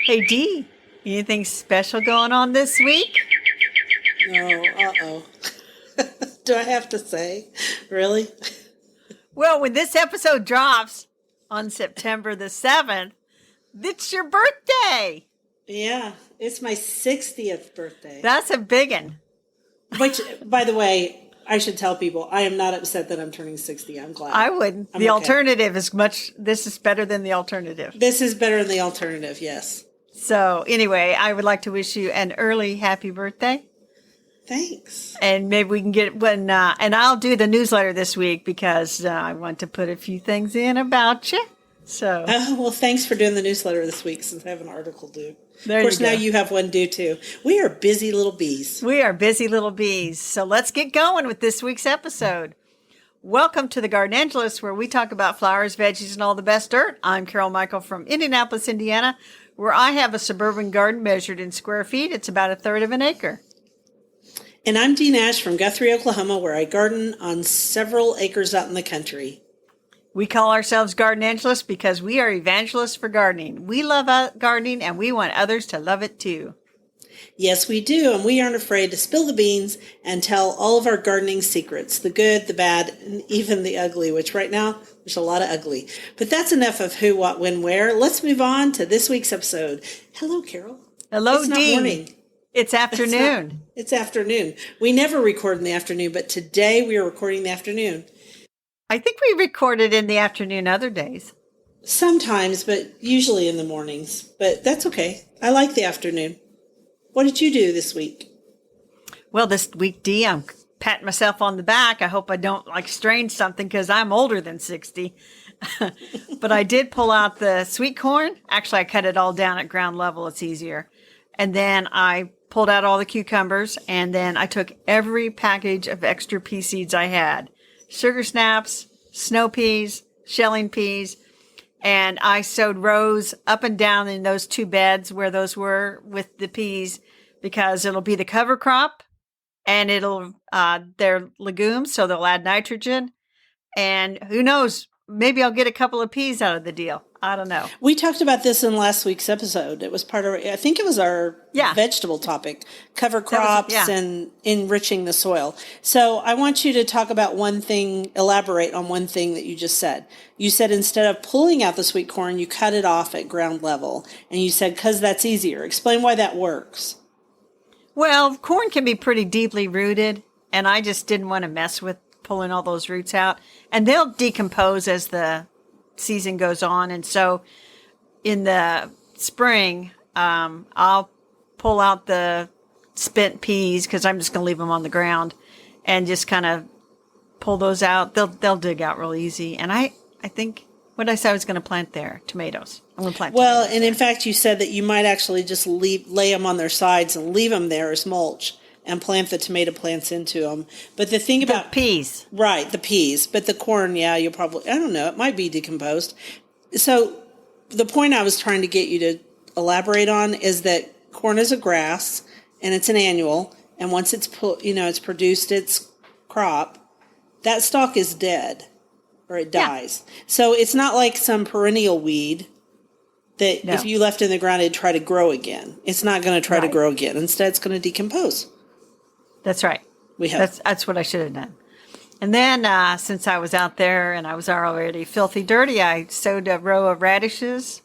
Hey Dee, anything special going on this week? No, uh-oh. Do I have to say? Really? Well, when this episode drops on September the 7th, it's your birthday. Yeah, it's my 60th birthday. That's a big one. Which, by the way, I should tell people, I am not upset that I'm turning 60. I'm glad. I wouldn't. I'm The okay. alternative is this is better than the alternative. This is better than the alternative, yes. So anyway, I would like to wish you an early happy birthday. Thanks. And maybe we can get one, and I'll do the newsletter this week because I want to put a few things in about you. So, Well, thanks for doing the newsletter this week since I have an article due. There of course, you go. now you have one due too. We are busy little bees. We are busy little bees. So let's get going with this week's episode. Welcome to the Gardenangelist, where we talk about flowers, veggies, and all the best dirt. I'm Carol Michael from Indianapolis, Indiana, where I have a suburban garden measured in square feet. It's about a third of an acre. And I'm Dee Nash from Guthrie, Oklahoma, where I garden on several acres out in the country. We call ourselves Gardenangelists because we are evangelists for gardening. We love gardening and we want others to love it too. Yes, we do, and we aren't afraid to spill the beans and tell all of our gardening secrets, the good, the bad, and even the ugly, which right now, there's a lot of ugly. But that's enough of who, what, when, where. Let's move on to this week's episode. Hello, Carol. Hello, It's not Dee. morning. It's afternoon. It's afternoon. We never record in the afternoon, but today we are recording in the afternoon. I think we recorded in the afternoon other days. Sometimes, but usually in the mornings. But that's okay. I like the afternoon. What did you do this week? Well, this week, Dee, I'm patting myself on the back. I hope I don't strain something because I'm older than 60. But I did pull out the sweet corn. Actually, I cut it all down at ground level. It's easier. And then I pulled out all the cucumbers, and then I took every package of extra pea seeds I had. Sugar snaps, snow peas, shelling peas, and I sowed rows up and down in those two beds where those were with the peas because it'll be the cover crop and they're legumes, so they'll add nitrogen. And who knows, maybe I'll get a couple of peas out of the deal. I don't know. We talked about this in last week's episode. It was I think it was our Yeah. vegetable topic, cover crops yeah. and enriching the soil. So I want you to talk about elaborate on one thing that you just said. You said instead of pulling out the sweet corn, you cut it off at ground level. And you said, because that's easier. Explain why that works. Well, corn can be pretty deeply rooted, and I just didn't want to mess with pulling all those roots out. And they'll decompose as the season goes on. And so in the spring, I'll pull out the spent peas because I'm just going to leave them on the ground and just kind of pull those out. They'll dig out real easy. And I think what I said I was going to plant there, tomatoes. I'm going to plant Well, tomatoes and there. in fact, you said that you might actually just lay them on their sides and leave them there as mulch and plant the tomato plants into them. But the thing about peas. right, the peas, but the corn, yeah, you'll probably, I don't know, it might be decomposed. So the point I was trying to get you to elaborate on is that corn is a grass and it's an annual. And once it's it's produced its crop, that stalk is dead or it dies. Yeah. So it's not like some perennial weed that if you left in the ground, it'd try to grow again. It's not going to try to grow again. Instead, it's going to decompose. That's right. That's what I should have done. And then since I was out there and I was already filthy dirty, I sowed a row of radishes,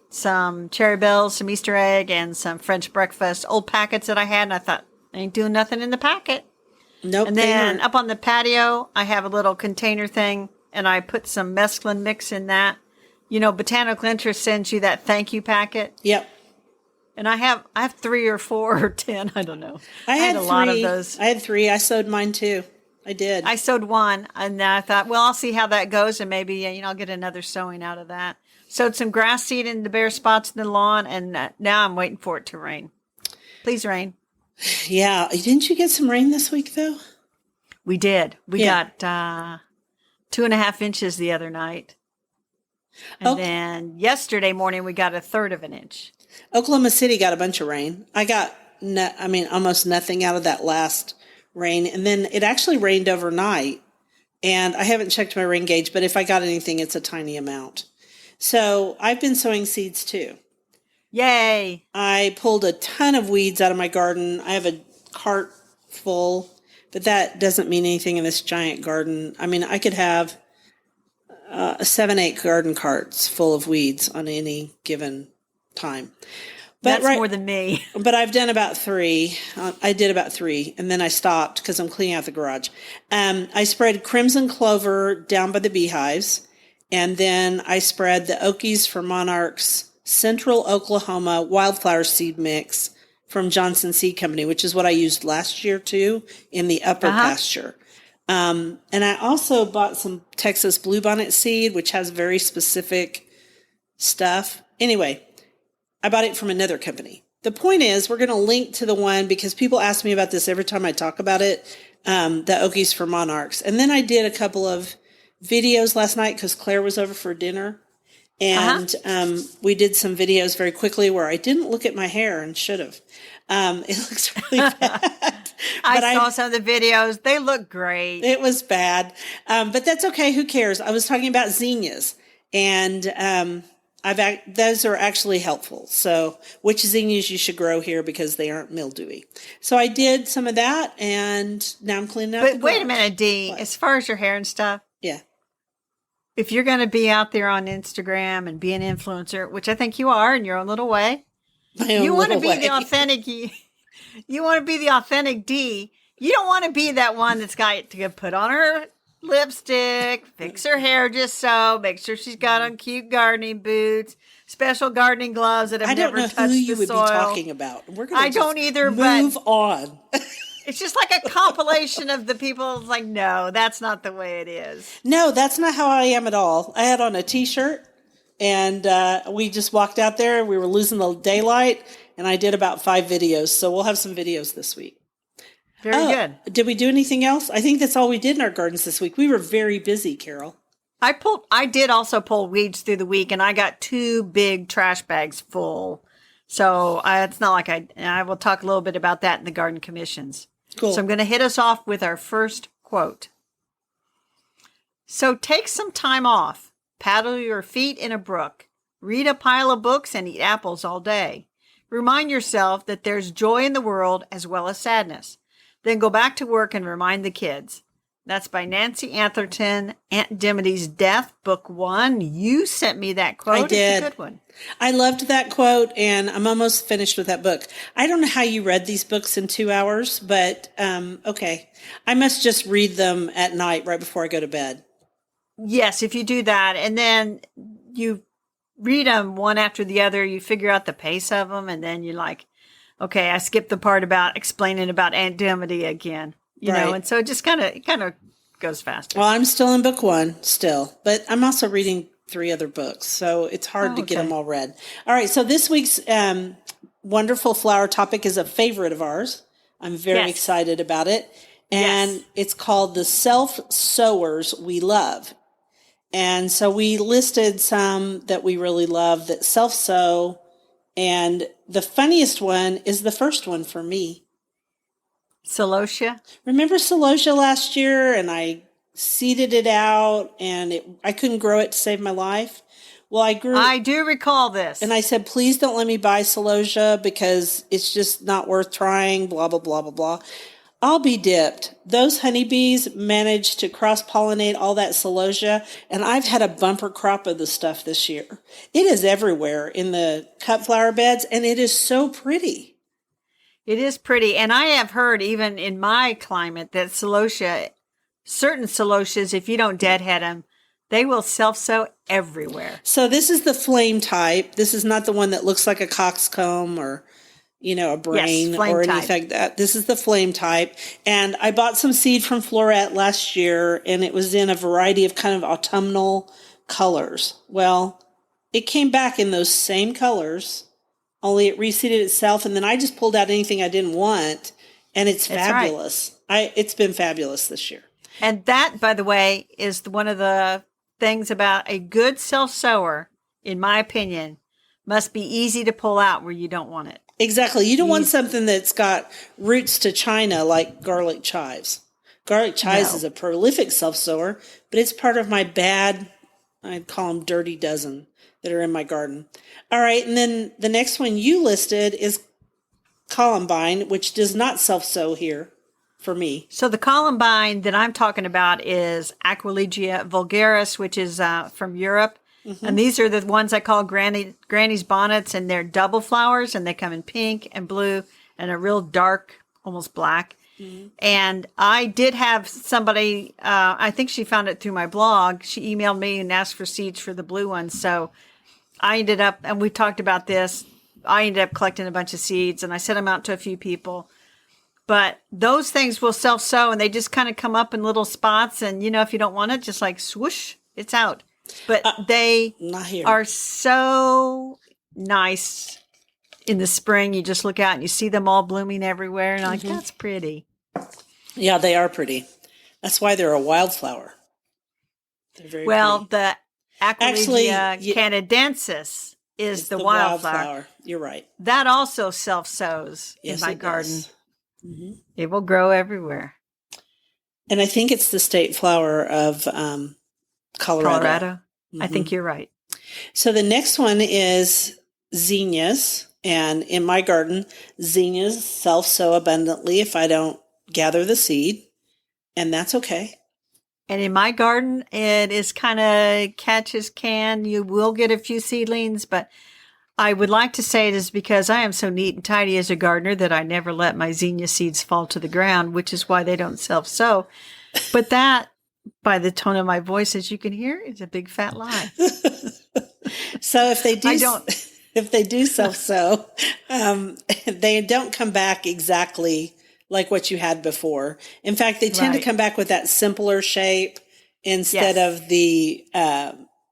some cherry bells, some Easter egg, and some French breakfast old packets that I had. And I thought, I ain't doing nothing in the packet. Nope. And then up on the patio, I have a little container thing, and I put some mesclun mix in that. You know, Botanical Interest sends you that thank you packet. Yep. And I have 3 or 4 or 10. I don't know. I had a 3. lot of those. I had 3. I sowed mine too. I did. I sowed one, and then I thought, well, I'll see how that goes, and maybe I'll get another sowing out of that. Sowed some grass seed in the bare spots in the lawn, and now I'm waiting for it to rain. Please rain. Yeah. Didn't you get some rain this week though? We did. We got 2.5 inches the other night. And then yesterday morning, we got 1/3 of an inch. Oklahoma City got a bunch of rain. I got, almost nothing out of that last rain. And then it actually rained overnight. And I haven't checked my rain gauge, but if I got anything, it's a tiny amount. So I've been sowing seeds too. Yay. I pulled a ton of weeds out of my garden. I have a cart full, but that doesn't mean anything in this giant garden. I mean, I could have 7, 8 garden carts full of weeds on any given time. But That's more than me. But I've done about 3. I did about 3, and then I stopped because I'm cleaning out the garage. I spread crimson clover down by the beehives, and then I spread the Okies for Monarchs Central Oklahoma wildflower seed mix from Johnson Seed Company, which is what I used last year too in the upper pasture. And I also bought some Texas bluebonnet seed, which has very specific stuff. Anyway, I bought it from another company. The point is, we're going to link to the one because people ask me about this every time I talk about it, the Okies for Monarchs. And then I did a couple of videos last night because Claire was over for dinner. And we did some videos very quickly where I didn't look at my hair and should have. It looks really bad. I saw some of the videos. They look great. It was bad. But that's okay. Who cares? I was talking about zinnias. And those are actually helpful. So which zinnias you should grow here because they aren't mildewy. So I did some of that, and now I'm cleaning up. But wait a minute, Dee. As far as your hair and stuff, yeah. If you're going to be out there on Instagram and be an influencer, which I think you are in your own little way, you want to be the authentic. You want to be the authentic Dee. You don't want to be that one that's got to put on her lipstick, fix her hair just so, make sure she's got on cute gardening boots, special gardening gloves that have never touched the soil. I don't know who you would be talking about. We're going to I don't either. Move on. It's just like a compilation of the people. It's like, no, that's not the way it is. No, that's not how I am at all. I had on a T-shirt, and we just walked out there. We were losing the daylight, and I did about 5 videos. So we'll have some videos this week. Very good. Did we do anything else? I think that's all we did in our gardens this week. We were very busy, Carol. I did also pull weeds through the week, and I got 2 big trash bags full. So it's not like I will talk a little bit about that in the garden commissions. Cool. So I'm going to hit us off with our first quote. So take some time off, paddle your feet in a brook, read a pile of books, and eat apples all day. Remind yourself that there's joy in the world as well as sadness. Then go back to work and remind the kids. That's by Nancy Atherton, Aunt Dimity's Death, Book 1. You sent me that quote. I did. It's a good one. I loved that quote, and I'm almost finished with that book. I don't know how you read these books in 2 hours, but okay. I must just read them at night right before I go to bed. Yes, if you do that, and then you read them one after the other, you figure out the pace of them, and then you're like, okay, I skipped the part about explaining about Aunt Dimity again. You know, and so it just kind of goes faster. Well, I'm still in book 1 still, but I'm also reading 3 other books, so it's hard to get them all read. All right, so this week's wonderful flower topic is a favorite of ours. I'm very excited about it, and it's called the self-sowers we love. And so we listed some that we really love that self-sow, and the funniest one is the first one for me. Celosia. Remember celosia last year, and I seeded it out, and I couldn't grow it to save my life. Well, I do recall this. And I said, please don't let me buy celosia because it's just not worth trying, blah, blah, blah, blah, blah. I'll be dipped. Those honeybees managed to cross-pollinate all that celosia, and I've had a bumper crop of the stuff this year. It is everywhere in the cut flower beds, and it is so pretty. It is pretty. And I have heard, even in my climate, that celosia, certain celosias, if you don't deadhead them, they will self-sow everywhere. So this is the flame type. This is not the one that looks like a coxcomb or, a brain or anything like that. This is the flame type. And I bought some seed from Floret last year, and it was in a variety of kind of autumnal colors. Well, it came back in those same colors, only it reseeded itself, and then I just pulled out anything I didn't want, and it's fabulous. Right. It's been fabulous this year. And that, by the way, is one of the things about a good self-sower, in my opinion, must be easy to pull out where you don't want it. Exactly. You don't want something that's got roots to China like garlic chives. Garlic chives is a prolific self-sower, but it's part of my bad I'd call them dirty dozen that are in my garden. All right. And then the next one you listed is columbine, which does not self-sow here for me. So the columbine that I'm talking about is Aquilegia vulgaris, which is from Europe. And these are the ones I call granny's bonnets, and they're double flowers, and they come in pink and blue and a real dark, almost black. And I did have somebody, I think she found it through my blog. She emailed me and asked for seeds for the blue ones. So I ended up, and we talked about this, I ended up collecting a bunch of seeds, and I sent them out to a few people. But those things will self-sow, and they just kind of come up in little spots. And, if you don't want it, just like swoosh, it's out. But they Not here. are so nice in the spring. You just look out and you see them all blooming everywhere. And I'm like, that's pretty. Yeah, they are pretty. That's why they're a wildflower. They're very Well, pretty. the Aquilegia canadensis is It's the wildflower. You're right. That also self-sows Yes, in my it garden. does. It will grow everywhere. And I think it's the state flower of Colorado. I think you're right. So the next one is zinnias. And in my garden, zinnias self-sow abundantly if I don't gather the seed. And that's okay. And in my garden, it is kind of catch as can. You will get a few seedlings, but I would like to say it is because I am so neat and tidy as a gardener that I never let my zinnia seeds fall to the ground, which is why they don't self-sow. But that, by the tone of my voice, as you can hear, is a big fat lie. So if they do, I don't. if they do self-sow, they don't come back exactly like what you had before. In fact, they tend to Right. come back with that simpler shape instead Yes. of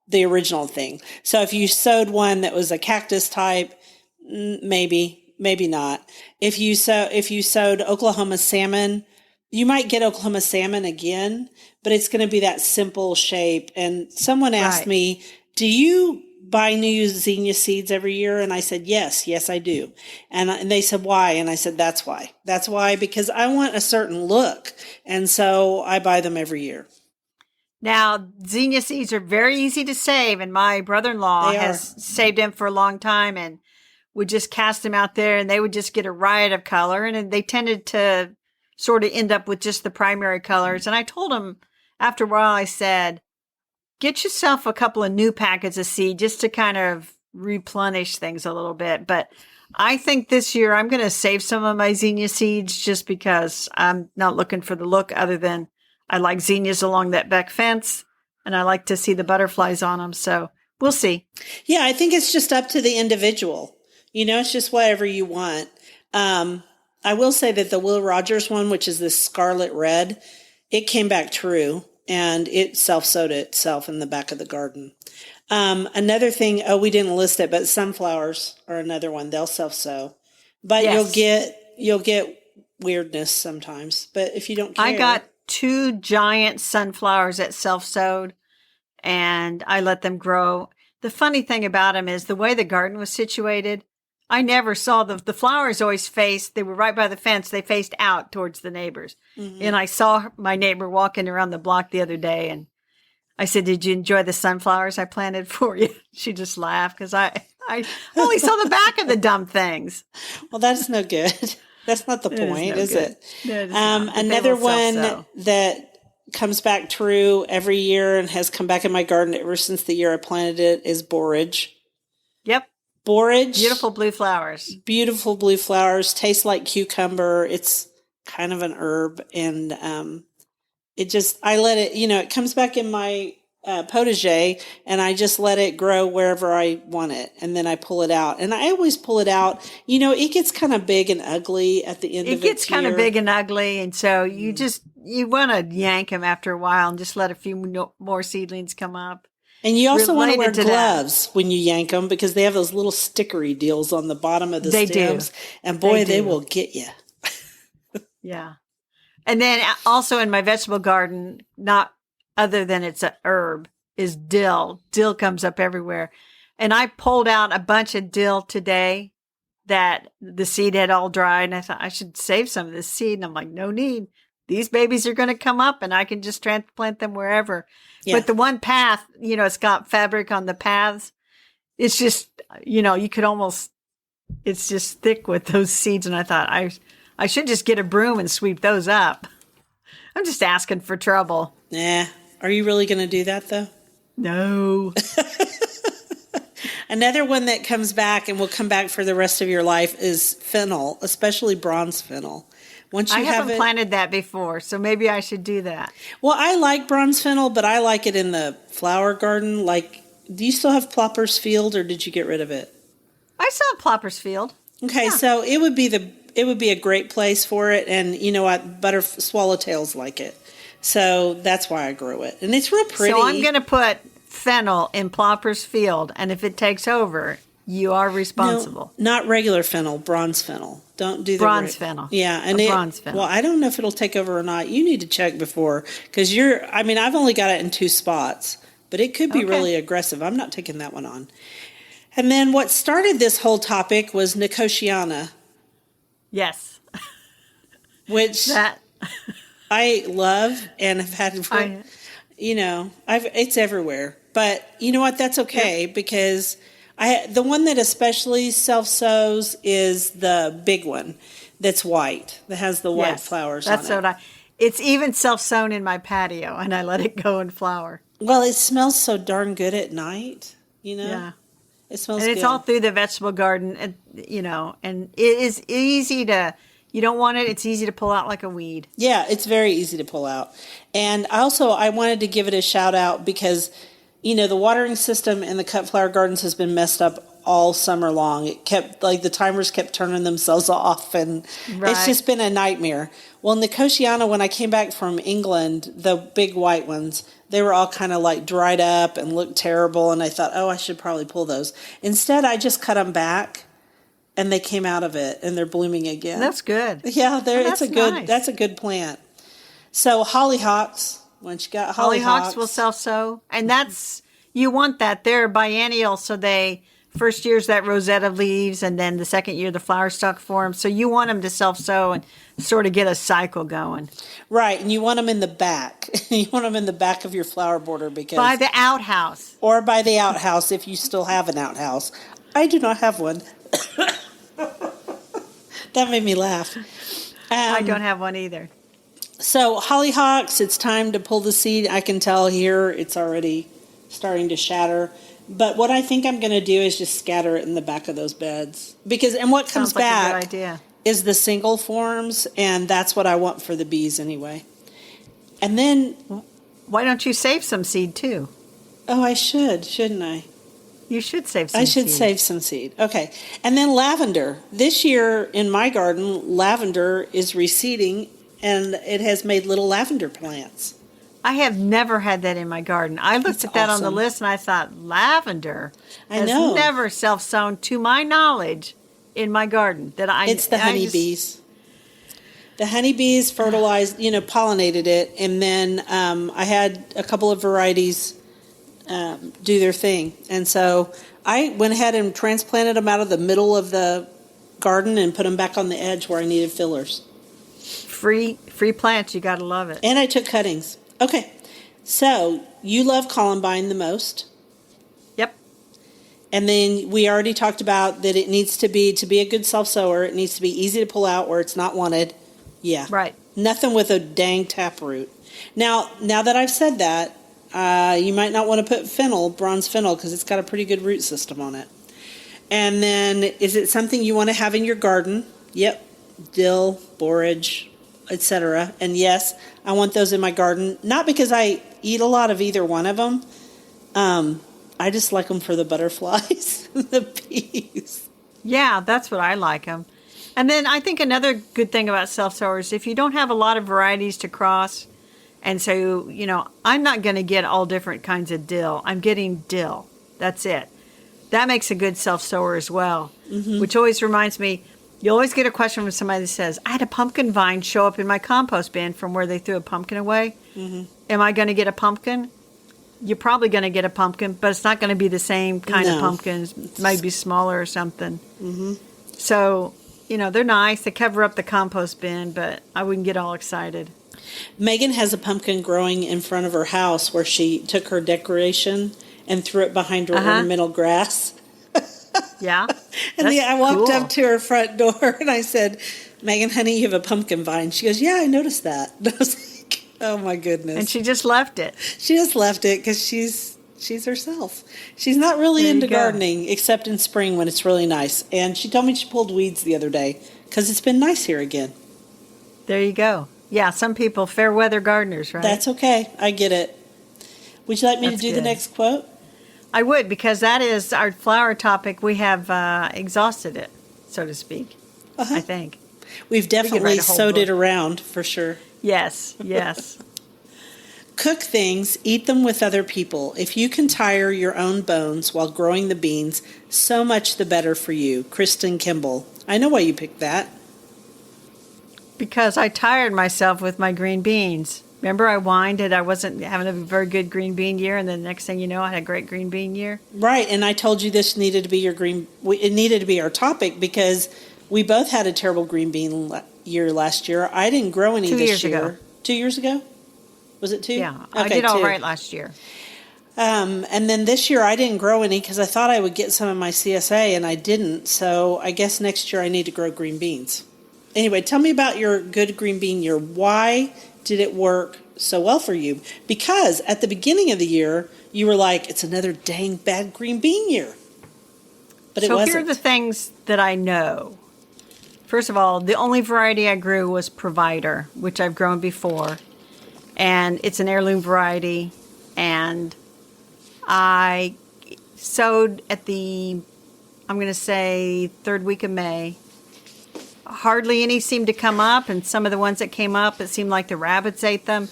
the original thing. So if you sowed one that was a cactus type, maybe not. If you sowed Oklahoma salmon, you might get Oklahoma salmon again, but it's going to be that simple shape. And someone asked Right. me, do you buy new zinnia seeds every year? And I said, yes, I do. And they said, why? And I said, that's why, because I want a certain look. And so I buy them every year. Now, zinnia seeds are very easy to save, and my brother-in-law They has saved them for a long time and would just cast them out there, and they would just get a riot of color, and they tended to sort of end up with just the primary colors. And I told him after a while, I said, get yourself a couple of new packets of seed just to kind of replenish things a little bit. But I think this year I'm going to save some of my zinnia seeds just because I'm not looking for the look other than I like zinnias along that back fence, and I like to see the butterflies on them. So we'll see. Yeah, I think it's just up to the individual. It's just whatever you want. I will say that the Will Rogers one, which is this scarlet red, it came back true, and it self-sowed itself in the back of the garden. Another thing, we didn't list it, but sunflowers are another one. They'll self-sow. But Yes. you'll get weirdness sometimes. But if you don't care. I got 2 giant sunflowers that self-sowed, and I let them grow. The funny thing about them is the way the garden was situated, I never saw the flowers always faced, they were right by the fence. They faced out towards the neighbors. And I saw my neighbor walking around the block the other day, and I said, did you enjoy the sunflowers I planted for you? She just laughed because I only saw the back of the dumb things. Well, that's no good. That's not the point, is good. it? No, it is not, but they Another will one self-sow. that comes back true every year and has come back in my garden ever since the year I planted it is borage. Yep. Borage. Beautiful blue flowers. Beautiful blue flowers. Tastes like cucumber. It's kind of an herb. And I let it, it comes back in my potager, and I just let it grow wherever I want it. And then I pull it out. And I always pull it out. It gets kind of big and ugly at the end of It gets kind of year. big and ugly. And so you want to yank them after a while and just let a few more seedlings come up. And you also want to wear Related to that. gloves when you yank them because they have those little stickery deals on the bottom of the They do. stems. And boy, they do. will get you. Yeah. And then also in my vegetable garden, not other than it's a herb, is dill. Dill comes up everywhere. And I pulled out a bunch of dill today that the seed had all dried. And I thought I should save some of this seed. And I'm like, no need. these babies are going to come up and I can just transplant them wherever. Yeah. But the one path, it's got fabric on the paths. It's just, you could almost, it's just thick with those seeds. And I thought I should just get a broom and sweep those up. I'm just asking for trouble. Nah. Are you really going to do that though? No. Another one that comes back and will come back for the rest of your life is fennel, especially bronze fennel. Once you I haven't planted that before, so maybe I should do that. Well, I like bronze fennel, but I like it in the flower garden. Like, do you still have Plopper's Field, or did you get rid of it? I saw Plopper's Field. Okay, Yeah. so it would be a great place for it, and you know what? Swallowtails like it, so that's why I grew it, and it's real pretty. So I'm going to put fennel in Plopper's Field, and if it takes over, you are responsible. No, not regular fennel, bronze fennel. Don't do the bronze fennel. Yeah, and bronze fennel. Well, I don't know if it'll take over or not. You need to check before, because I've only got it in 2 spots, but it could be really aggressive. I'm not taking that one on. And then what started this whole topic was Nicotiana. Yes. Which I love and have had for, it's everywhere. But you know what? That's okay because the one that especially self-sows is the big one that's white, that has the white flowers on it. That's what it's even self-sown in my patio, and I let it go and flower. Well, it smells so darn good at night, Yeah. It smells good. And it's all through the vegetable garden, and it is easy to, you don't want it, it's easy to pull out like a weed. Yeah, it's very easy to pull out. And also, I wanted to give it a shout out because, the watering system in the cut flower gardens has been messed up all summer long. It kept, the timers kept turning themselves off, and it's just been a nightmare. Well, Nicotiana, when I came back from England, the big white ones, they were all kind of dried up and looked terrible, and I thought, I should probably pull those. Instead, I just cut them back, and they came out of it, and they're blooming again. That's good. Yeah, that's nice. That's a good plant. So hollyhocks, once you got hollyhocks will self-sow, and you want that. They're biennial, so first year's that rosette of leaves, and then the second year the flower stalk forms. So you want them to self-sow and sort of get a cycle going. Right, and you want them in the back. You want them in the back of your flower border because by the outhouse. Or by the outhouse if you still have an outhouse. I do not have one. That made me laugh. I don't have one either. So hollyhocks, it's time to pull the seed. I can tell here it's already starting to shatter. But what I think I'm going to do is just scatter it in the back of those beds. And what comes back a good idea. Is the single forms, and that's what I want for the bees anyway. And then... Why don't you save some seed too? Oh, I should, shouldn't I? You should save some seed. I should save some seed. Okay. And then lavender. This year in my garden, lavender is reseeding, and it has made little lavender plants. I have never had that in my garden. I looked at that on the list, and I thought, lavender has never self-sown, to my knowledge, in my garden. It's the honeybees. The honeybees fertilized, pollinated it, and then I had a couple of varieties do their thing. And so I went ahead and transplanted them out of the middle of the garden and put them back on the edge where I needed fillers. Free plants, you got to love it. And I took cuttings. Okay, so you love columbine the most. Yep. And then we already talked about that it needs to be a good self-sower, it needs to be easy to pull out where it's not wanted. Yeah. Right. Nothing with a dang taproot. Now that I've said that, you might not want to put bronze fennel, because it's got a pretty good root system on it. And then, is it something you want to have in your garden? Yep. Dill, borage, etc. And yes, I want those in my garden. Not because I eat a lot of either one of them. I just like them for the butterflies and the bees. Yeah, that's what I like them. And then I think another good thing about self-sowers, if you don't have a lot of varieties to cross, and so, I'm not going to get all different kinds of dill. I'm getting dill. That's it. That makes a good self-sower as well, which always reminds me, you always get a question from somebody that says, I had a pumpkin vine show up in my compost bin from where they threw a pumpkin away. Am I going to get a pumpkin? You're probably going to get a pumpkin, but it's not going to be the same kind of pumpkins. It might be smaller or something. So, they're nice. They cover up the compost bin, but I wouldn't get all excited. Megan has a pumpkin growing in front of her house where she took her decoration and threw it behind her ornamental grass. Yeah. And That's I walked cool. up to her front door and I said, Megan, honey, you have a pumpkin vine. She goes, yeah, I noticed that. And I was like, oh my goodness. And she just left it. She just left it because she's herself. She's not really There you into go. gardening except in spring when it's really nice. And she told me she pulled weeds the other day because it's been nice here again. There you go. Yeah, some people, fair weather gardeners, right? That's okay. I get it. Would you like me That's to do good. the next quote? I would, because that is our flower topic. We have exhausted it, so to speak, I think. We've definitely write a whole sewed it book. around for sure. Yes, yes. Cook things, eat them with other people. If you can tire your own bones while growing the beans, so much the better for you. Kristen Kimball. I know why you picked that. Because I tired myself with my green beans. Remember, I whined that I wasn't having a very good green bean year, and then the next thing you know, I had a great green bean year. Right, and I told you this needed to be it needed to be our topic because we both had a terrible green bean year last year. I didn't grow any 2 this years year. ago. 2 years ago? Was it 2? Yeah, I Okay, did all 2. right last year. And then this year I didn't grow any because I thought I would get some of my CSA, and I didn't. So I guess next year I need to grow green beans. Anyway, tell me about your good green bean year. Why did it work so well for you? Because at the beginning of the year, you were like, it's another dang bad green bean year. But it So wasn't. here are the things that I know. First of all, the only variety I grew was Provider, which I've grown before. And it's an heirloom variety. And I sowed at the, I'm going to say, third week of May. Hardly any seemed to come up, and some of the ones that came up, it seemed like the rabbits ate them.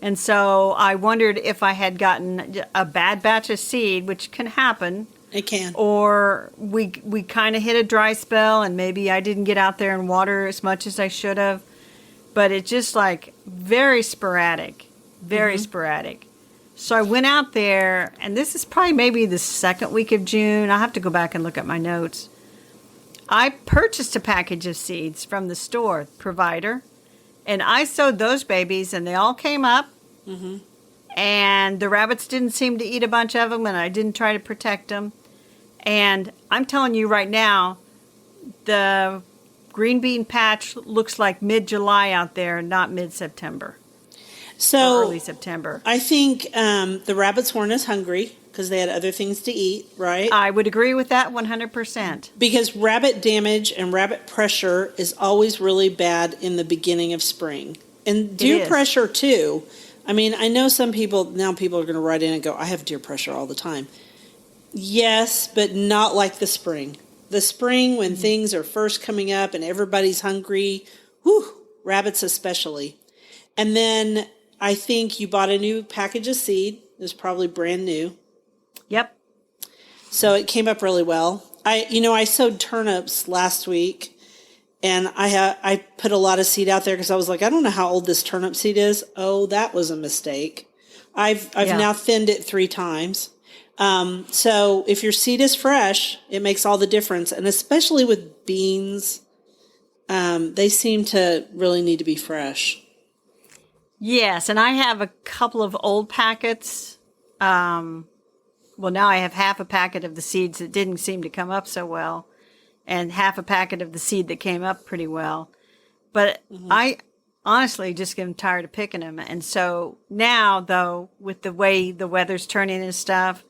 And so I wondered if I had gotten a bad batch of seed, which can happen, It can. or we kind of hit a dry spell, and maybe I didn't get out there and water as much as I should have. But it's just like very sporadic, very sporadic. So I went out there, and this is probably maybe the second week of June. I'll have to go back and look at my notes. I purchased a package of seeds from the store Provider, and I sowed those babies, and they all came up. And the rabbits didn't seem to eat a bunch of them, and I didn't try to protect them. And I'm telling you right now, the green bean patch looks like mid-July out there, not mid-September. So Early September. I think the rabbits weren't as hungry because they had other things to eat, right? I would agree with that 100%. Because rabbit damage and rabbit pressure is always really bad in the beginning of spring. And deer is. pressure too. I mean, I know some people are going to write in and go, I have deer pressure all the time. Yes, but not like the spring. The spring when things are first coming up and everybody's hungry, rabbits especially. And then I think you bought a new package of seed. It was probably brand new. Yep. So it came up really well. I sowed turnips last week, and I put a lot of seed out there because I was like, I don't know how old this turnip seed is. Oh, that was a mistake. I've now thinned it 3 times. So if your seed is fresh, it makes all the difference, and especially with beans, they seem to really need to be fresh. Yes, and I have a couple of old packets. Well, now I have half a packet of the seeds that didn't seem to come up so well, and half a packet of the seed that came up pretty well. But I honestly just get tired of picking them. And so now, though, with the way the weather's turning and stuff,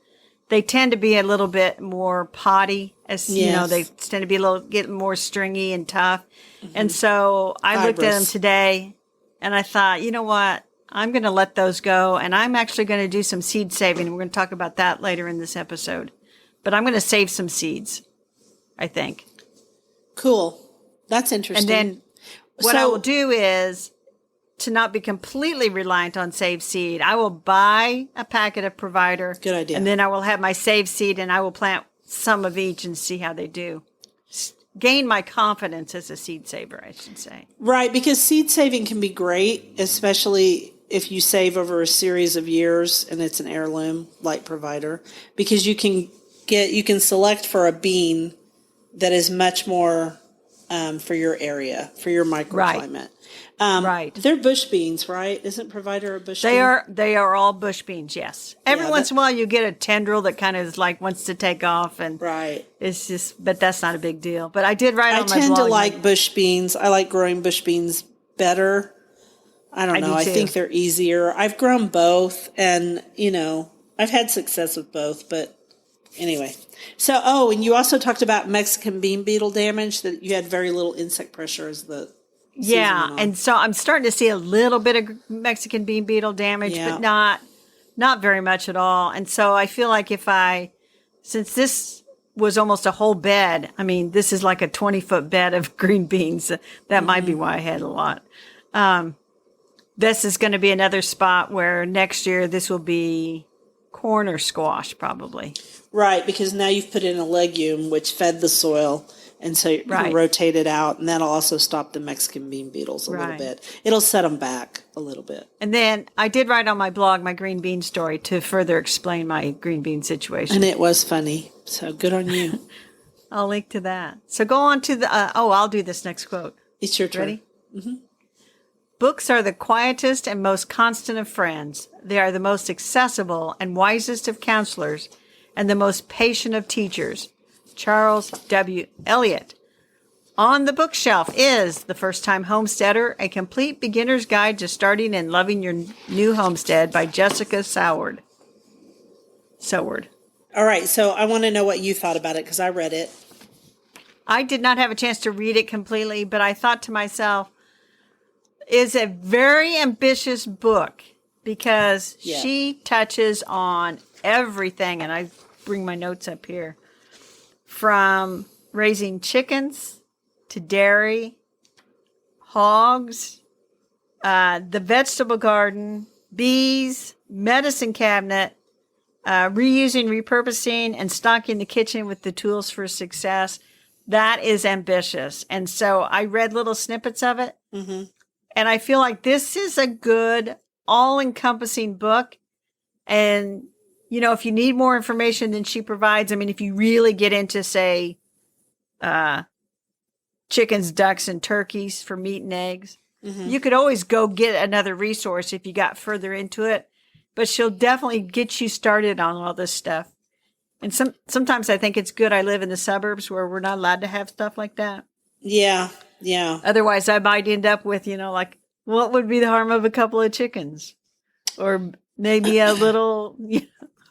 they tend to be a little bit more potty. They tend to be get more stringy and tough. And so I looked at them today, and I thought, you know what? I'm going to let those go, and I'm actually going to do some seed saving. We're going to talk about that later in this episode. But I'm going to save some seeds, I think. Cool. That's interesting. And then what I will do is, to not be completely reliant on saved seed, I will buy a packet of Provider. Good idea. And then I will have my saved seed, and I will plant some of each and see how they do. Gain my confidence as a seed saver, I should say. Right, because seed saving can be great, especially if you save over a series of years and it's an heirloom like Provider, because you can select for a bean that is much more for your area, for your microclimate. Right. They're bush beans, right? Isn't Provider a bush bean? They are all bush beans, yes. Every once in a while you get a tendril that kind of is like wants to take off, and Right. it's just, but that's not a big deal. But I did write I on my tend to blog. like bush beans. I like growing bush beans better. I don't I know. do I too. think they're easier. I've grown both, and I've had success with both. But anyway, so and you also talked about Mexican bean beetle damage, that you had very little insect pressure as the season Yeah, went on. and so I'm starting to see a little bit of Mexican bean beetle damage, Yeah. but not very much at all. And so I feel like since this was almost a whole bed, I mean, this is like a 20-foot bed of green beans. That might be why I had a lot. This is going to be another spot where next year this will be corn or squash, probably. Right, because now you've put in a legume which fed the soil, and so you're going Right. to rotate it out, and that'll also stop the Mexican bean beetles a little Right. bit. It'll set them back a little bit. And then I did write on my blog my green bean story to further explain my green bean situation. And it was funny, so good on you. I'll link to that. So go on to the, I'll do this next quote. It's your turn. Ready? Mm-hmm. Books are the quietest and most constant of friends. They are the most accessible and wisest of counselors and the most patient of teachers. Charles W. Eliot. On the bookshelf is The First Time Homesteader, a complete beginner's guide to starting and loving your new homestead by Jessica Soward. All right, so I want to know what you thought about it, because I read it. I did not have a chance to read it completely, but I thought to myself, it's a very ambitious book because she touches on everything. And I bring my notes up here. From raising chickens to dairy, hogs, the vegetable garden, bees, medicine cabinet, reusing, repurposing, and stocking the kitchen with the tools for success. That is ambitious. And so I read little snippets of it. Mm-hmm. And I feel like this is a good, all-encompassing book. And, if you need more information than she provides, I mean, if you really get into, say, chickens, ducks, and turkeys for meat and eggs, you could always go get another resource if you got further into it. But she'll definitely get you started on all this stuff. And sometimes I think it's good I live in the suburbs where we're not allowed to have stuff like that. Yeah, yeah. Otherwise, I might end up with, like, what would be the harm of a couple of chickens? Or maybe a little,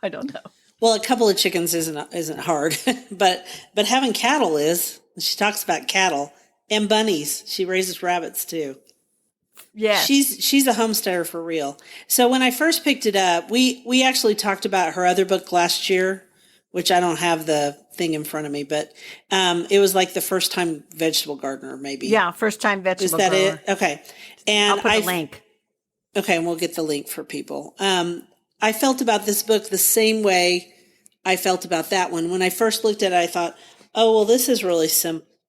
I don't know. Well, a couple of chickens isn't hard, but having cattle is. She talks about cattle and bunnies. She raises rabbits too. Yeah, she's a homesteader for real. So when I first picked it up, we actually talked about her other book last year, which I don't have the thing in front of me, but it was like The First Time Vegetable Gardener, maybe. Yeah, First Time Vegetable Is that Gardener. it? Okay. And I'll put a link. Okay, and we'll get the link for people. I felt about this book the same way I felt about that one. When I first looked at it, I thought, oh, well, this is really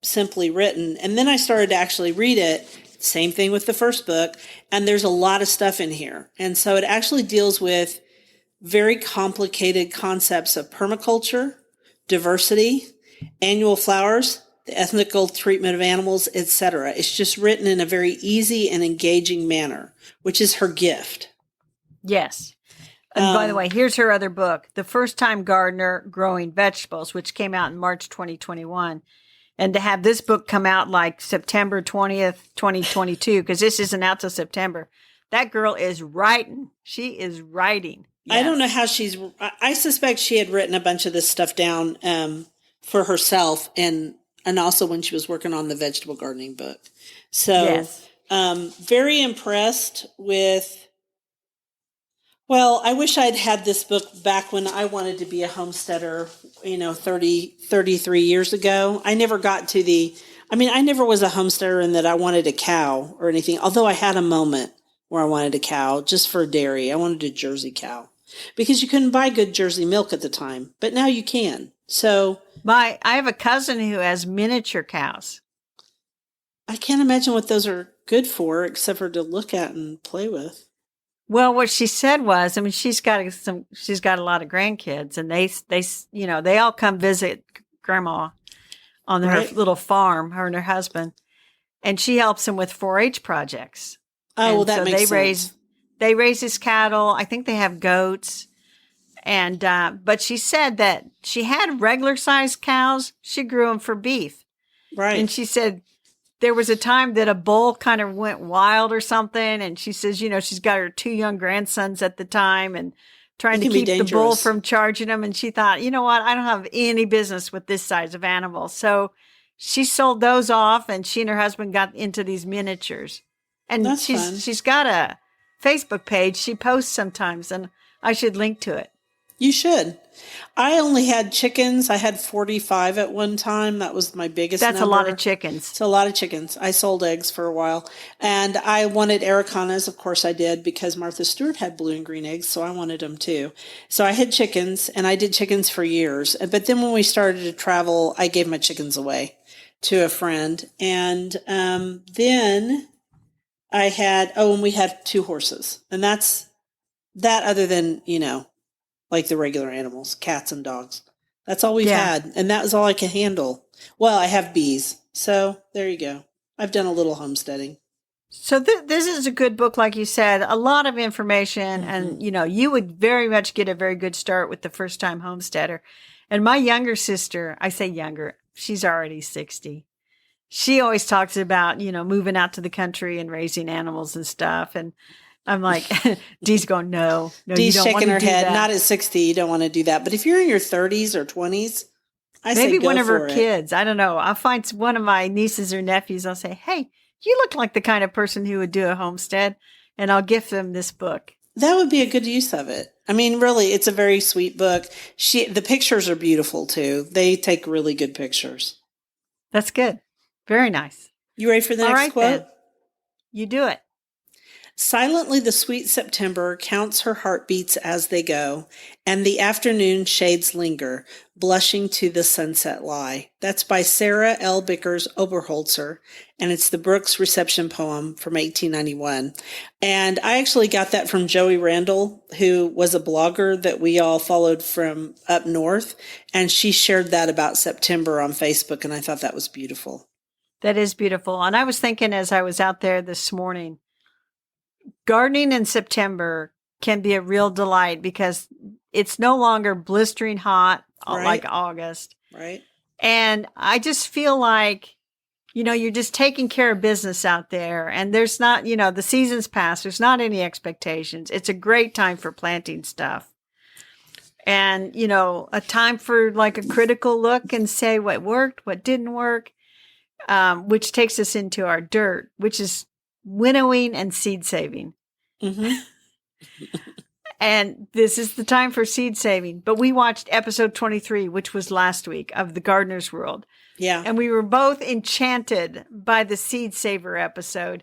simply written. And then I started to actually read it. Same thing with the first book. And there's a lot of stuff in here. And so it actually deals with very complicated concepts of permaculture, diversity, annual flowers, the ethical treatment of animals, etc. It's just written in a very easy and engaging manner, which is her gift. Yes. And by the way, here's her other book, The First Time Gardener Growing Vegetables, which came out in March 2021. And to have this book come out like September 20th, 2022, because this isn't out till September, that girl is writing. She is writing. Yes. I don't know how I suspect she had written a bunch of this stuff down for herself and also when she was working on the vegetable gardening book. So yes. Very impressed with. Well, I wish I'd had this book back when I wanted to be a homesteader, 33 years ago. I never got to I never was a homesteader in that I wanted a cow or anything, although I had a moment where I wanted a cow just for dairy. I wanted a Jersey cow because you couldn't buy good Jersey milk at the time, but now you can. So I have a cousin who has miniature cows. I can't imagine what those are good for except for to look at and play with. Well, what she said was, she's got a lot of grandkids, and they all come visit grandma. on her Right. little farm, her and her husband. And she helps him with 4-H projects. Oh, And well, that so makes sense. they raise his cattle. I think they have goats. And, but she said that she had regular sized cows. She grew them for beef. Right. And she said there was a time that a bull kind of went wild or something. And she says, she's got her 2 young grandsons at the time and trying It to can be keep the bull dangerous. from charging them. And she thought, you know what? I don't have any business with this size of animal. So she sold those off, and she and her husband got into these miniatures. And That's fun. she's got a Facebook page. She posts sometimes, and I should link to it. You should. I only had chickens. I had 45 at one time. That was my biggest That's number. a lot of chickens. It's a lot of chickens. I sold eggs for a while. And I wanted Aracanas. Of course I did, because Martha Stewart had blue and green eggs, so I wanted them too. So I had chickens, and I did chickens for years. But then when we started to travel, I gave my chickens away to a friend. And then I had, and we had 2 horses. And that's that, other than, like the regular animals, cats and dogs. That's all we've had. And that was all I could handle. Well, I have bees. So there you go. I've done a little homesteading. So this is a good book, like you said, a lot of information. And, you would very much get a very good start with the first time homesteader. And my younger sister, I say younger, she's already 60. She always talks about, moving out to the country and raising animals and stuff. And I'm like, Dee's going, no, Dee's you don't shaking her head. that. Not at 60, you don't want to do that. But if you're in your 30s or 20s, I say maybe go one of for her it. kids. I don't know. I'll find one of my nieces or nephews. I'll say, hey, you look like the kind of person who would do a homestead, and I'll gift them this book. That would be a good use of it. I mean, really, it's a very sweet book. The pictures are beautiful too. They take really good pictures. That's good. Very nice. You ready for the All next right, quote? then. You do it. Silently the sweet September counts her heartbeats as they go, and the afternoon shades linger, blushing to the sunset lie. That's by Sarah L. Bickers Oberholzer, and it's the Brooks reception poem from 1891. And I actually got that from Joey Randall, who was a blogger that we all followed from up north, and she shared that about September on Facebook, and I thought that was beautiful. That is beautiful. And I was thinking as I was out there this morning, gardening in September can be a real delight because it's no longer blistering hot like August. Right. And I just feel like, you're just taking care of business out there, and there's not, the season's past. There's not any expectations. It's a great time for planting stuff. And, a time for like a critical look and say what worked, what didn't work, which takes us into our dirt, which is winnowing and seed saving. Mm-hmm. And this is the time for seed saving. But we watched episode 23, which was last week, of The Gardener's World. Yeah. And we were both enchanted by the seed saver episode.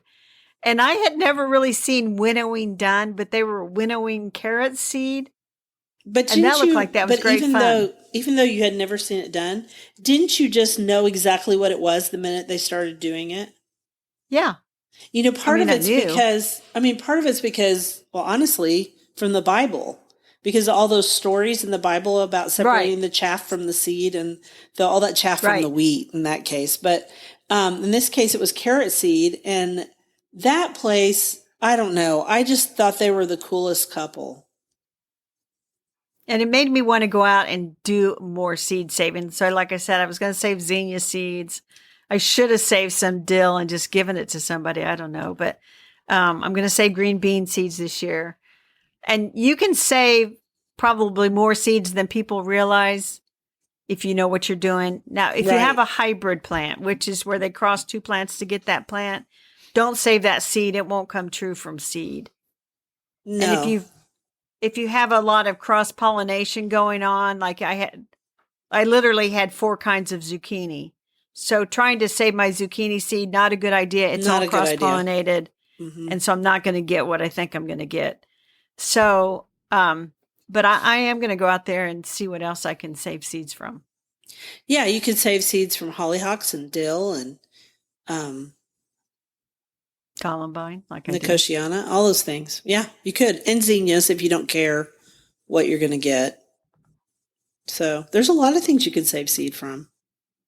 And I had never really seen winnowing done, but they were winnowing carrot seed. But and that looked like that was great fun. Even though you had never seen it done, didn't you just know exactly what it was the minute they started doing it? Yeah. Part of it's because, well, honestly, from the Bible, because all those stories in the Bible about separating the chaff from the seed and all that chaff from the wheat in that case. But in this case, it was carrot seed. And that place, I don't know. I just thought they were the coolest couple. And it made me want to go out and do more seed saving. So like I said, I was going to save zinnia seeds. I should have saved some dill and just given it to somebody. I don't know. But I'm going to save green bean seeds this year. And you can save probably more seeds than people realize if you know what you're doing. Now, if you have a hybrid plant, which is where they cross 2 plants to get that plant, don't save that seed. It won't come true from seed. No. And if you have a lot of cross-pollination going on, like I literally had 4 kinds of zucchini. So trying to save my zucchini seed, not a good idea. It's all cross-pollinated. Mm-hmm. And so I'm not going to get what I think I'm going to get. So, but I am going to go out there and see what else I can save seeds from. Yeah, you could save seeds from hollyhocks and dill and columbine, like Nicotiana, all those things. Yeah, you could. And zinnias if you don't care what you're going to get. So there's a lot of things you could save seed from.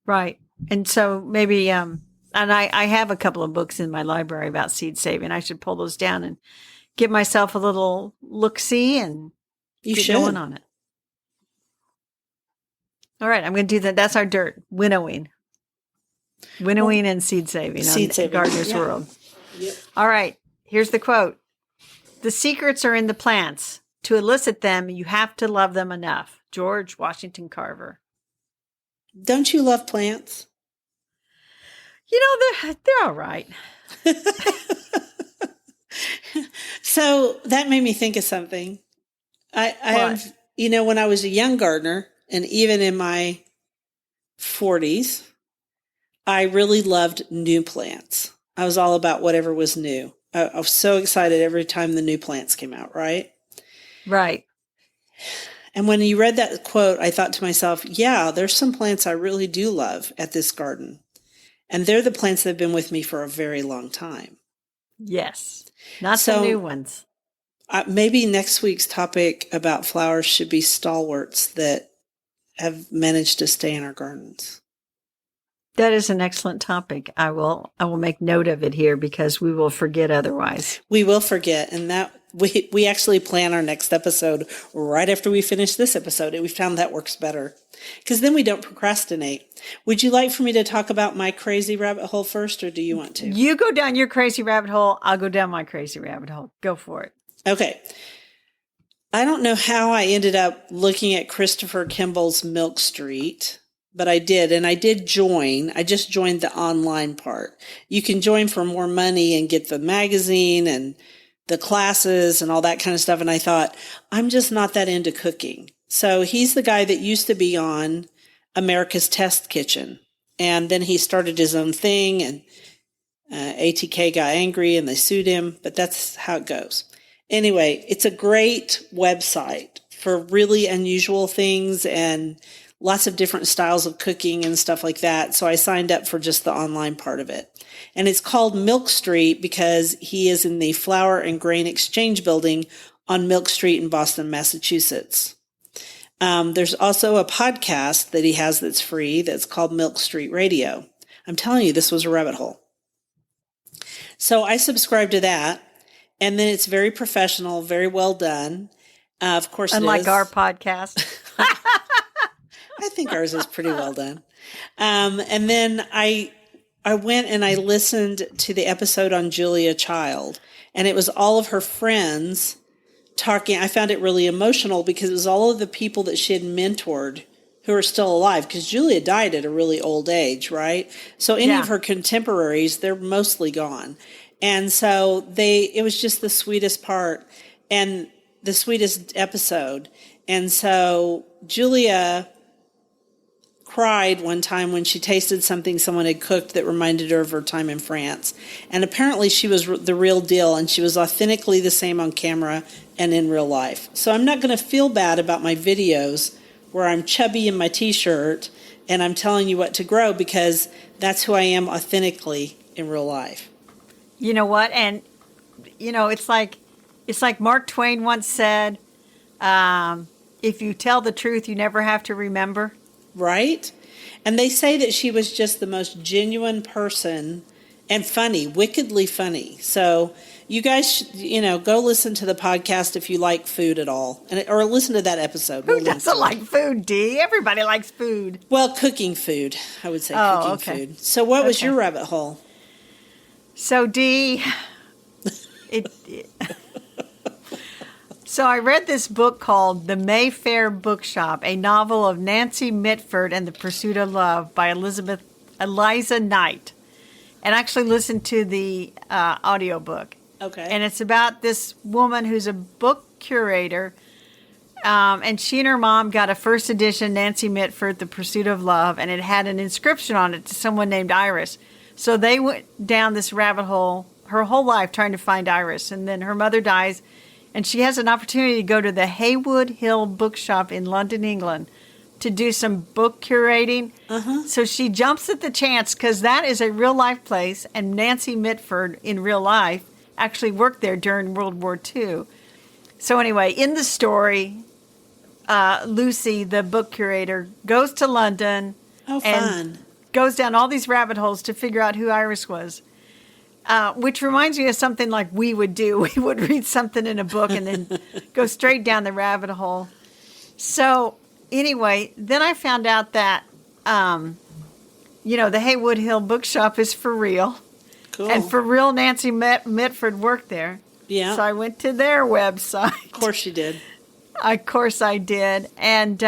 Right. And so maybe, and I have a couple of books in my library about seed saving. I should pull those down and give myself a little look-see and You get should. going on it. All right, I'm going to do that. That's our dirt, winnowing. Winnowing and seed saving Seed on saving. Gardener's Yeah. World. Yep. All right, here's the quote. The secrets are in the plants. To elicit them, you have to love them enough. George Washington Carver. Don't you love plants? You know, they're all right. So that made me think of something. I have, when I was a young gardener and even in my 40s, I really loved new plants. I was all about whatever was new. I was so excited every time the new plants came out, right? Right. And when you read that quote, I thought to myself, yeah, there's some plants I really do love at this garden. And they're the plants that have been with me for a very long time. Yes. Not the new ones. Maybe next week's topic about flowers should be stalwarts that have managed to stay in our gardens. That is an excellent topic. I will make note of it here because we will forget otherwise. We will forget, and that we actually plan our next episode right after we finish this episode. And we found that works better because then we don't procrastinate. Would you like for me to talk about my crazy rabbit hole first, or do you want to? You go down your crazy rabbit hole. I'll go down my crazy rabbit hole. Go for it. Okay. I don't know how I ended up looking at Christopher Kimball's Milk Street, but I did. And I did join. I just joined the online part. You can join for more money and get the magazine and the classes and all that kind of stuff. And I thought, I'm just not that into cooking. So he's the guy that used to be on America's Test Kitchen. And then he started his own thing and ATK got angry and they sued him. But that's how it goes. Anyway, it's a great website for really unusual things and lots of different styles of cooking and stuff like that. So I signed up for just the online part of it. And it's called Milk Street because he is in the Flour and Grain Exchange Building on Milk Street in Boston, Massachusetts. There's also a podcast that he has that's free that's called Milk Street Radio. I'm telling you, this was a rabbit hole. So I subscribed to that. And then it's very professional, very well done. Of course, unlike our podcast. I think ours is pretty well done. And then I went and I listened to the episode on Julia Child, and it was all of her friends talking. I found it really emotional because it was all of the people that she had mentored who are still alive, because Julia died at a really old age, right? So any of her contemporaries, they're mostly gone. And so it was just the sweetest part and the sweetest episode. And so Julia cried one time when she tasted something someone had cooked that reminded her of her time in France. And apparently she was the real deal, and she was authentically the same on camera and in real life. So I'm not going to feel bad about my videos where I'm chubby in my t-shirt and I'm telling you what to grow, because that's who I am authentically in real life. You know what? And, it's like Mark Twain once said, if you tell the truth, you never have to remember. Right? And they say that she was just the most genuine person and funny, wickedly funny. So you guys, go listen to the podcast if you like food at all, or listen to that episode. Who doesn't like food, Dee? Everybody likes food. Well, cooking food, I would say. Cooking food. So what was your rabbit hole? So, Dee, so I read this book called The Mayfair Bookshop, a novel of Nancy Mitford and the Pursuit of Love by Eliza Knight, and actually listened to the audiobook. Okay. And it's about this woman who's a book curator, and she and her mom got a first edition Nancy Mitford, The Pursuit of Love, and it had an inscription on it to someone named Iris. So they went down this rabbit hole her whole life trying to find Iris. And then her mother dies, and she has an opportunity to go to the Haywood Hill Bookshop in London, England, to do some book curating. So she jumps at the chance because that is a real-life place, and Nancy Mitford in real life actually worked there during World War II. So anyway, in the story, Lucy, the book curator, goes to London and goes down all these rabbit holes to figure out who Iris was. Which reminds me of something like we would do. We would read something in a book and then go straight down the rabbit hole. So anyway, then I found out that, the Haywood Hill Bookshop is for real. Cool. And for real, Nancy Mitford worked there. Yeah. So I went to their website. Of course you did. Of course I did. And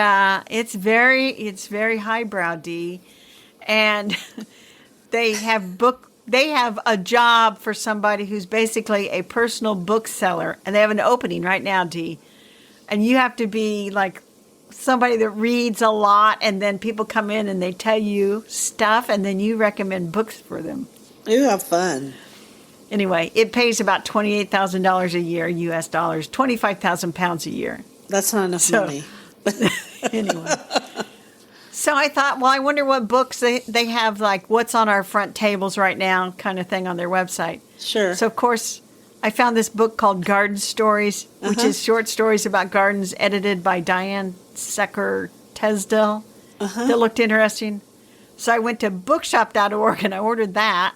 it's very highbrow, Dee. And they have a job for somebody who's basically a personal bookseller. And they have an opening right now, Dee. And you have to be like somebody that reads a lot, and then people come in and they tell you stuff, and then you recommend books for them. Ooh, have fun. Anyway, it pays about $28,000 a year, U.S. dollars, 25,000 pounds a year. That's not enough money. Anyway. So I thought, well, I wonder what books they have, like what's on our front tables right now kind of thing on their website. Sure. So, of course, I found this book called Garden Stories, which is short stories about gardens edited by Diane Secker Tesdell. That looked interesting. So I went to bookshop.org and I ordered that.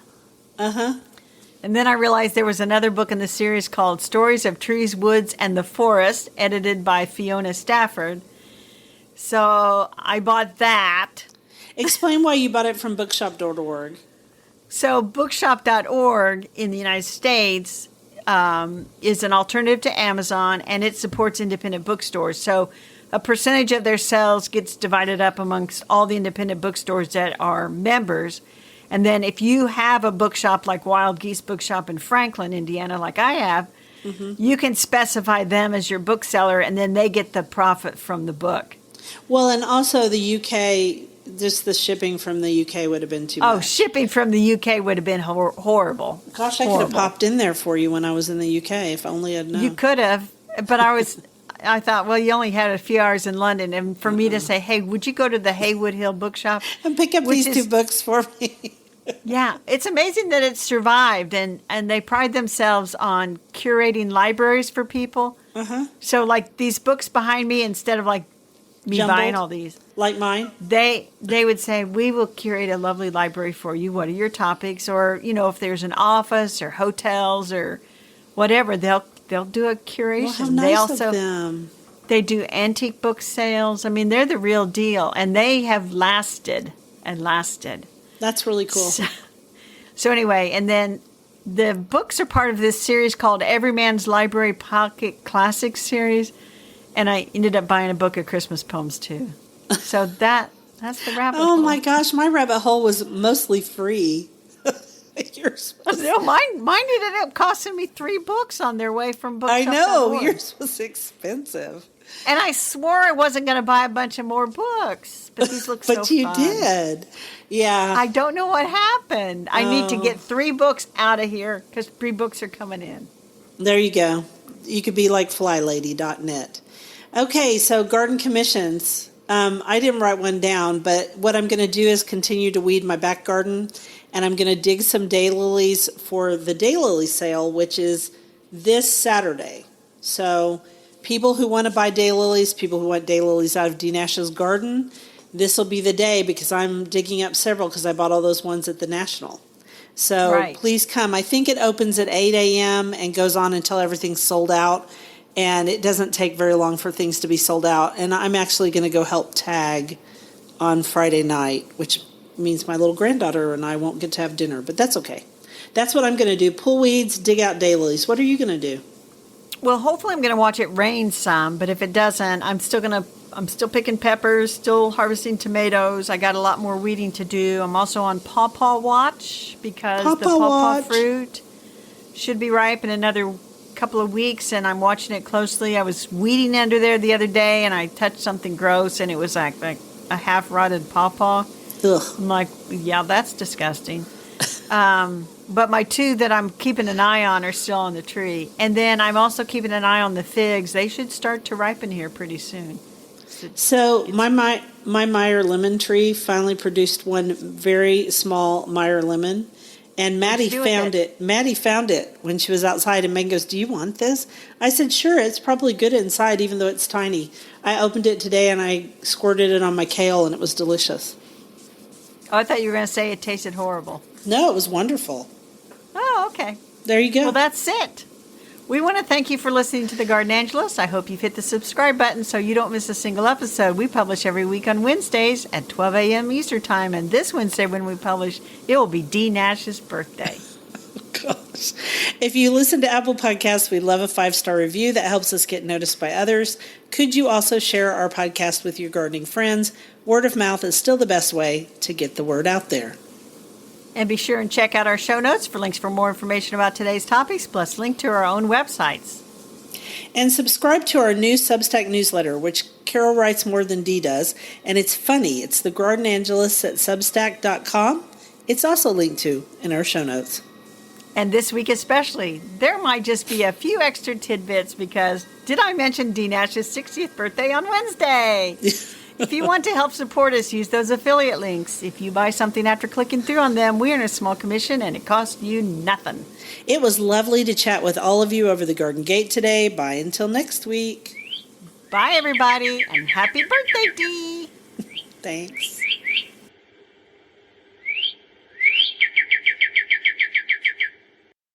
And then I realized there was another book in the series called Stories of Trees, Woods, and the Forest, edited by Fiona Stafford. So I bought that. Explain why you bought it from bookshop.org. So bookshop.org in the United States is an alternative to Amazon, and it supports independent bookstores. So a percentage of their sales gets divided up amongst all the independent bookstores that are members. And then if you have a bookshop like Wild Geese Bookshop in Franklin, Indiana, like I have, you can specify them as your bookseller, and then they get the profit from the book. Well, and also the UK, just the shipping from the UK would have been too much. Oh, shipping from the UK would have been horrible. Gosh, I could have popped in there for you when I was in the UK if only I'd known. You could have, but I thought, well, you only had a few hours in London, and for me to say, hey, would you go to the Haywood Hill Bookshop? And pick up these two books for me. Yeah, it's amazing that it survived, and they pride themselves on curating libraries for people. So, like these books behind me, instead of like me Jumbled, buying all these, like mine, they would say, we will curate a lovely library for you. What are your topics? Or, if there's an office or hotels or whatever, they'll do a curation. Well, how nice of them. They do antique book sales. I mean, they're the real deal, and they have lasted and lasted. That's really cool. So anyway, and then the books are part of this series called Every Man's Library Pocket Classics series, and I ended up buying a book of Christmas poems too. So that's the rabbit hole. Oh my gosh, my rabbit hole was mostly free. Yours was... No, mine ended up costing me 3 books on their way from bookshop. I know, yours was expensive. And I swore I wasn't going to buy a bunch of more books, but these look so fun. But you did. Yeah. I don't know what happened. I need to get 3 books out of here because 3 books are coming in. There you go. You could be like flylady.net. Okay, so garden commissions. I didn't write one down, but what I'm going to do is continue to weed my back garden, and I'm going to dig some daylilies for the daylily sale, which is this Saturday. So people who want to buy daylilies, people who want daylilies out of Dee Nash's garden, this will be the day because I'm digging up several because I bought all those ones at the National. So Please come. I think it opens at 8 a.m. and goes on until everything's sold out. And it doesn't take very long for things to be sold out. And I'm actually going to go help tag on Friday night, which means my little granddaughter and I won't get to have dinner. But that's okay. That's what I'm going to do. Pull weeds, dig out daylilies. What are you going to do? Well, hopefully I'm going to watch it rain some. But if it doesn't, I'm still picking peppers, still harvesting tomatoes. I got a lot more weeding to do. I'm also on pawpaw watch because the pawpaw fruit should be ripe in another couple of weeks, and I'm watching it closely. I was weeding under there the other day, and I touched something gross, and it was like a half-rotted pawpaw. Ugh. I'm like, yeah, that's disgusting. But my 2 that I'm keeping an eye on are still on the tree. And then I'm also keeping an eye on the figs. They should start to ripen here pretty soon. So my Meyer lemon tree finally produced one very small Meyer lemon. And Maddie found it. Maddie found it when she was outside, and Megan goes, "Do you want this?" I said, "Sure, it's probably good inside, even though it's tiny." I opened it today, and I squirted it on my kale, and it was delicious. Oh, I thought you were going to say it tasted horrible. No, it was wonderful. Oh, okay. There you go. Well, that's it. We want to thank you for listening to The Garden Angelist. I hope you've hit the subscribe button so you don't miss a single episode. We publish every week on Wednesdays at 12 a.m. Eastern Time. And this Wednesday when we publish, it will be Dee Nash's birthday. Gosh. If you listen to Apple Podcasts, we love a 5-star review that helps us get noticed by others. Could you also share our podcast with your gardening friends? Word of mouth is still the best way to get the word out there. And be sure and check out our show notes for links for more information about today's topics, plus link to our own websites. And subscribe to our new Substack newsletter, which Carol writes more than Dee does. And it's funny. It's the Garden Angelist at substack.com. It's also linked to in our show notes. And this week especially, there might just be a few extra tidbits because did I mention Dee Nash's 60th birthday on Wednesday? If you want to help support us, use those affiliate links. If you buy something after clicking through on them, we earn a small commission and it costs you nothing. It was lovely to chat with all of you over the garden gate today. Bye until next week. Bye, everybody, and happy birthday, Dee! Thanks.